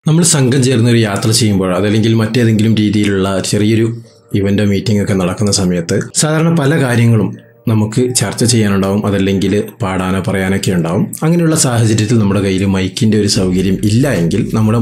നമ്മൾ സംഘം ചേർന്ന് ഒരു യാത്ര ചെയ്യുമ്പോൾ അതല്ലെങ്കിൽ മറ്റേതെങ്കിലും രീതിയിലുള്ള ചെറിയൊരു ഇവൻ്റോ മീറ്റിംഗ് ഒക്കെ നടക്കുന്ന സമയത്ത് സാധാരണ പല കാര്യങ്ങളും നമുക്ക് ചർച്ച ചെയ്യാനുണ്ടാവും, അതല്ലെങ്കിൽ പാടാനോ പറയാനൊക്കെ ഉണ്ടാവും. അങ്ങനെയുള്ള സാഹചര്യത്തിൽ നമ്മുടെ കയ്യിൽ മൈക്കിൻ്റെ ഒരു സൗകര്യം ഇല്ല എങ്കിൽ നമ്മുടെ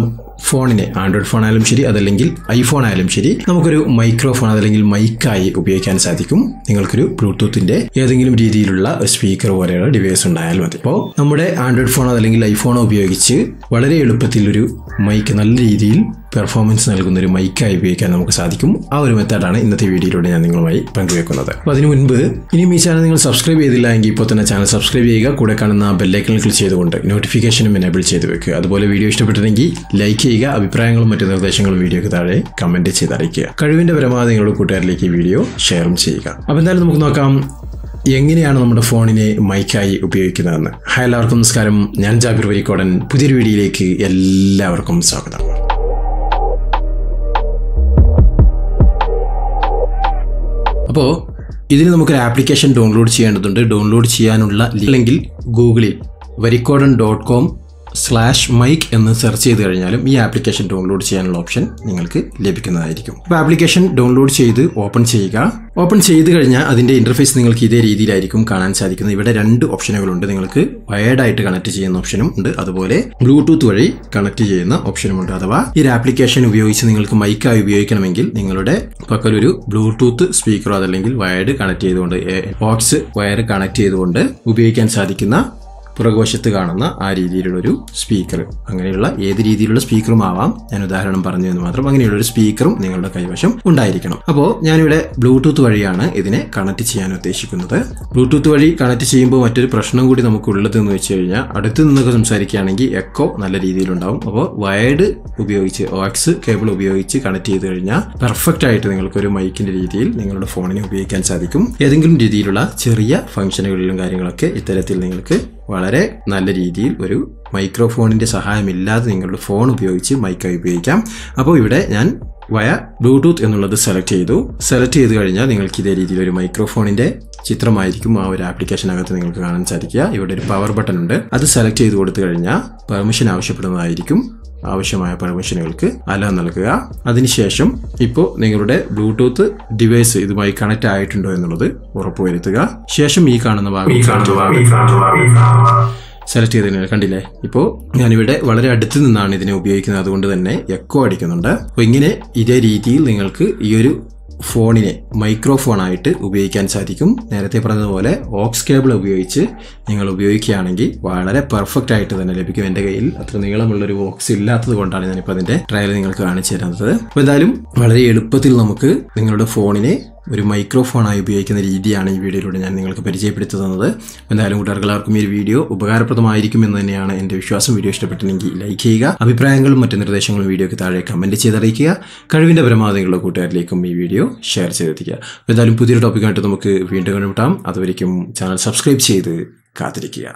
ഫോണിനെ, ആൻഡ്രോയിഡ് ഫോൺ ആയാലും ശരി അതല്ലെങ്കിൽ ഐഫോൺ ആയാലും ശരി, നമുക്കൊരു മൈക്രോഫോൺ അതല്ലെങ്കിൽ മൈക്കായി ഉപയോഗിക്കാൻ സാധിക്കും. നിങ്ങൾക്കൊരു ബ്ലൂടൂത്തിൻ്റെ ഏതെങ്കിലും രീതിയിലുള്ള സ്പീക്കർ പോലെയുള്ള ഡിവൈസ് ഉണ്ടായാൽ മതി. അപ്പോൾ നമ്മുടെ ആൻഡ്രോയിഡ് ഫോൺ അതല്ലെങ്കിൽ ഐഫോണോ ഉപയോഗിച്ച് വളരെ എളുപ്പത്തിൽ ഒരു മൈക്ക്, നല്ല രീതിയിൽ പെർഫോമൻസ് നൽകുന്ന ഒരു മൈക്കായി ഉപയോഗിക്കാൻ നമുക്ക് സാധിക്കും. ആ ഒരു മെത്തേഡാണ് ഇന്നത്തെ വീഡിയോയിലൂടെ ഞാൻ നിങ്ങളുമായി പങ്കുവെക്കുന്നത്. അപ്പോൾ അതിനു മുൻപ് ഇനിയും ഈ ചാനൽ നിങ്ങൾ സബ്സ്ക്രൈബ് ചെയ്തില്ല എങ്കിൽ ഇപ്പോൾ തന്നെ ചാനൽ സബ്സ്ക്രൈബ് ചെയ്യുക. കൂടെ കാണുന്ന ബെല്ലൈക്കണിൽ ക്ലിക്ക് ചെയ്തുകൊണ്ട് നോട്ടിഫിക്കേഷനും എനേബിൾ ചെയ്ത് വെക്കുക. അതുപോലെ വീഡിയോ ഇഷ്ടപ്പെട്ടിട്ടുണ്ടെങ്കിൽ ലൈക്ക് ചെയ്യുക. അഭിപ്രായങ്ങളും മറ്റു നിർദ്ദേശങ്ങളും വീഡിയോയ്ക്ക് താഴെ കമൻറ്റ് ചെയ്ത് അറിയിക്കുക. കഴിവിൻ്റെ പരമാവധി നിങ്ങളുടെ കൂട്ടുകാരിലേക്ക് ഈ വീഡിയോ ഷെയറും ചെയ്യുക. അപ്പോൾ എന്തായാലും നമുക്ക് നോക്കാം എങ്ങനെയാണ് നമ്മുടെ ഫോണിനെ മൈക്കായി ഉപയോഗിക്കുന്നതെന്ന്. ഹായ്, എല്ലാവർക്കും നമസ്കാരം. ഞാൻ ജാബിർ വരിക്കോടൻ. പുതിയൊരു വീഡിയോയിലേക്ക് എല്ലാവർക്കും സ്വാഗതം. അപ്പോൾ ഇതിന് നമുക്കൊരു ആപ്ലിക്കേഷൻ ഡൗൺലോഡ് ചെയ്യേണ്ടതുണ്ട്. ഡൗൺലോഡ് ചെയ്യാനുള്ള അല്ലെങ്കിൽ ഗൂഗിളിൽ varikkodan.com/mic എന്ന് സെർച്ച് ചെയ്ത് കഴിഞ്ഞാലും ഈ ആപ്ലിക്കേഷൻ ഡൗൺലോഡ് ചെയ്യാനുള്ള ഓപ്ഷൻ നിങ്ങൾക്ക് ലഭിക്കുന്നതായിരിക്കും. അപ്പോൾ ആപ്ലിക്കേഷൻ ഡൗൺലോഡ് ചെയ്ത് ഓപ്പൺ ചെയ്യുക. ഓപ്പൺ ചെയ്ത് കഴിഞ്ഞാൽ അതിൻ്റെ ഇൻ്റർഫേസ് നിങ്ങൾക്ക് ഇതേ രീതിയിലായിരിക്കും കാണാൻ സാധിക്കുന്നത്. ഇവിടെ 2 ഓപ്ഷനുകളുണ്ട്. നിങ്ങൾക്ക് വയേർഡായിട്ട് കണക്ട് ചെയ്യുന്ന ഓപ്ഷനും ഉണ്ട്, അതുപോലെ ബ്ലൂടൂത്ത് വഴി കണക്ട് ചെയ്യുന്ന ഓപ്ഷനുമുണ്ട്. അഥവാ ഈ ആപ്ലിക്കേഷൻ ഉപയോഗിച്ച് നിങ്ങൾക്ക് മൈക്കായി ഉപയോഗിക്കണമെങ്കിൽ നിങ്ങളുടെ പക്കലൊരു ബ്ലൂടൂത്ത് സ്പീക്കറോ അതല്ലെങ്കിൽ വയർഡ് കണക്ട് ചെയ്തുകൊണ്ട്, ഓക്സ് വയർ കണക്ട് ചെയ്തുകൊണ്ട് ഉപയോഗിക്കാൻ സാധിക്കുന്ന പുറകുവശത്ത് കാണുന്ന ആ രീതിയിലുള്ളൊരു സ്പീക്കർ, അങ്ങനെയുള്ള ഏത് രീതിയിലുള്ള സ്പീക്കറും ആവാം, ഞാൻ ഉദാഹരണം പറഞ്ഞു എന്ന് മാത്രം. അങ്ങനെയുള്ളൊരു സ്പീക്കറും നിങ്ങളുടെ കൈവശം ഉണ്ടായിരിക്കണം. അപ്പോൾ ഞാനിവിടെ ബ്ലൂടൂത്ത് വഴിയാണ് ഇതിനെ കണക്ട് ചെയ്യാൻ ഉദ്ദേശിക്കുന്നത്. ബ്ലൂടൂത്ത് വഴി കണക്ട് ചെയ്യുമ്പോൾ മറ്റൊരു പ്രശ്നം കൂടി നമുക്കുള്ളത് എന്ന് വെച്ച് കഴിഞ്ഞാൽ, അടുത്ത് നിന്നൊക്കെ സംസാരിക്കുകയാണെങ്കിൽ എക്കോ നല്ല രീതിയിലുണ്ടാവും. അപ്പോൾ വയർഡ് ഉപയോഗിച്ച്, ഓക്സ് കേബിൾ ഉപയോഗിച്ച് കണക്ട് ചെയ്ത് കഴിഞ്ഞാൽ പെർഫെക്റ്റ് ആയിട്ട് നിങ്ങൾക്കൊരു മൈക്കിൻ്റെ രീതിയിൽ നിങ്ങളുടെ ഫോണിനെ ഉപയോഗിക്കാൻ സാധിക്കും. ഏതെങ്കിലും രീതിയിലുള്ള ചെറിയ ഫംഗ്ഷനുകളിലും കാര്യങ്ങളൊക്കെ ഇത്തരത്തിൽ നിങ്ങൾക്ക് വളരെ നല്ല രീതിയിൽ ഒരു മൈക്രോഫോണിൻ്റെ സഹായമില്ലാതെ നിങ്ങളുടെ ഫോൺ ഉപയോഗിച്ച് മൈക്കായി ഉപയോഗിക്കാം. അപ്പോൾ ഇവിടെ ഞാൻ ബ്ലൂടൂത്ത് എന്നുള്ളത് സെലക്ട് ചെയ്ത് കഴിഞ്ഞാൽ നിങ്ങൾക്ക് ഇതേ രീതിയിൽ ഒരു മൈക്രോഫോണിൻ്റെ ചിത്രമായിരിക്കും ആ ഒരു ആപ്ലിക്കേഷനകത്ത് നിങ്ങൾക്ക് കാണാൻ സാധിക്കുക. ഇവിടെ ഒരു പവർ ബട്ടൺ ഉണ്ട്. അത് സെലക്ട് ചെയ്ത് കൊടുത്തു കഴിഞ്ഞാൽ പെർമിഷൻ ആവശ്യപ്പെടുന്നതായിരിക്കും. ആവശ്യമായ പെർമിഷനുകൾക്ക് അലോ നൽകുക. അതിനുശേഷം ഇപ്പോൾ നിങ്ങളുടെ ബ്ലൂടൂത്ത് ഡിവൈസ് ഇതുമായി കണക്ട് ആയിട്ടുണ്ടോ എന്നുള്ളത് ഉറപ്പുവരുത്തുക. ശേഷം ഈ കാണുന്ന ഭാഗം സെലക്ട് ചെയ്തതിന് കണ്ടില്ലേ, ഇപ്പോൾ ഞാനിവിടെ വളരെ അടുത്ത് നിന്നാണ് ഇതിനെ ഉപയോഗിക്കുന്നത്, അതുകൊണ്ട് തന്നെ എക്കോ അടിക്കുന്നുണ്ട്. അപ്പോൾ ഇങ്ങനെ ഇതേ രീതിയിൽ നിങ്ങൾക്ക് ഈ ഒരു ഫോണിനെ മൈക്രോഫോണായിട്ട് ഉപയോഗിക്കാൻ സാധിക്കും. നേരത്തെ പറഞ്ഞതുപോലെ ഓക്സ് കേബിൾ ഉപയോഗിച്ച് നിങ്ങൾ ഉപയോഗിക്കുകയാണെങ്കിൽ വളരെ പെർഫെക്റ്റ് ആയിട്ട് തന്നെ ലഭിക്കും. എൻ്റെ കയ്യിൽ അത്ര നീളമുള്ളൊരു ഓക്സ് ഇല്ലാത്തത് കൊണ്ടാണ് ഞാനിപ്പോൾ അതിൻ്റെ ട്രയൽ നിങ്ങൾക്ക് കാണിച്ചു തരുന്നത്. അപ്പോൾ എന്തായാലും വളരെ എളുപ്പത്തിൽ നമുക്ക് നിങ്ങളുടെ ഫോണിനെ ഒരു മൈക്രോഫോണായി ഉപയോഗിക്കുന്ന രീതിയാണ് ഈ വീഡിയോയിലൂടെ ഞാൻ നിങ്ങൾക്ക് പരിചയപ്പെടുത്തി തന്നത്. എന്തായാലും കൂട്ടുകാർക്കെല്ലാവർക്കും ഈ ഒരു വീഡിയോ ഉപകാരപ്രദമായിരിക്കും എന്ന് തന്നെയാണ് എൻ്റെ വിശ്വാസം. വീഡിയോ ഇഷ്ടപ്പെട്ടില്ലെങ്കിൽ ലൈക്ക് ചെയ്യുക. അഭിപ്രായങ്ങളും മറ്റു നിർദ്ദേശങ്ങളും വീഡിയോയ്ക്ക് താഴെ കമൻറ്റ് ചെയ്തറിയിക്കുക. കഴിവിൻ്റെ പരമാവധി നിങ്ങളുടെ കൂട്ടുകാരിലേക്കും ഈ വീഡിയോ ഷെയർ ചെയ്തെത്തിക്കുക. എന്തായാലും പുതിയൊരു ടോപ്പിക്കായിട്ട് നമുക്ക് വീണ്ടും കണ്ടുമുട്ടാം. അതുവരേക്കും ചാനൽ സബ്സ്ക്രൈബ് ചെയ്ത് കാത്തിരിക്കുക.